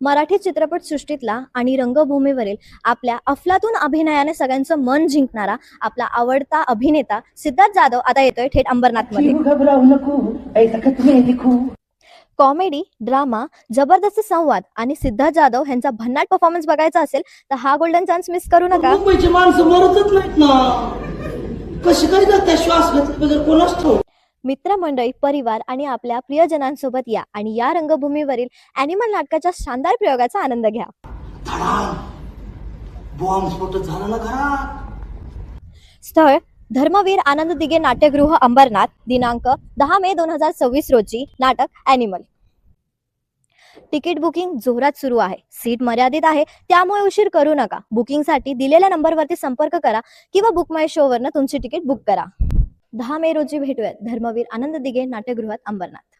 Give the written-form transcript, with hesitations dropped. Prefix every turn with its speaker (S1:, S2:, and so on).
S1: मराठी चित्रपट सृष्टीतला आणि रंगभूमीवरील आपल्या अफलातून अभिनयाने सगळ्यांचं मन जिंकणारा आपला आवडता अभिनेता सिद्धार्थ जाधव आता येतोय थेट अंबरनाथ मध्ये. कॉमेडी, ड्रामा, जबरदस्त संवाद आणि सिद्धार्थ जाधव यांचा भन्नाट परफॉर्मन्स बघायचा असेल तर हा गोल्डन चान्स मिस करू नका.
S2: मुंबईची माणसं मरतच नाहीत ना, कशी काय जाते श्वास घेतल्याबद्दल कोणाच ठाऊक.
S1: मित्रमंडळी, परिवार आणि आपल्या प्रियजनांसोबत या आणि या रंगभूमीवरील अॅनिमल नाटकाच्या शानदार प्रयोगाचा आनंद घ्या.
S2: बॉम्बस्फोट झाला ना घरात.
S1: स्थळ धर्मवीर आनंद दिघे नाट्यगृह अंबरनाथ. दिनांक 10 मे 2026 रोजी. नाटक अॅनिमल. तिकीट बुकिंग जोरात सुरू आहे. सीट मर्यादित आहे, त्यामुळे उशीर करू नका. बुकिंगसाठी दिलेल्या नंबरवरती संपर्क करा किंवा बुक माय शो वरनं तुमची तिकीट बुक करा. 10 मे रोजी भेटूयात धर्मवीर आनंद दिघे नाट्यगृहात अंबरनाथ.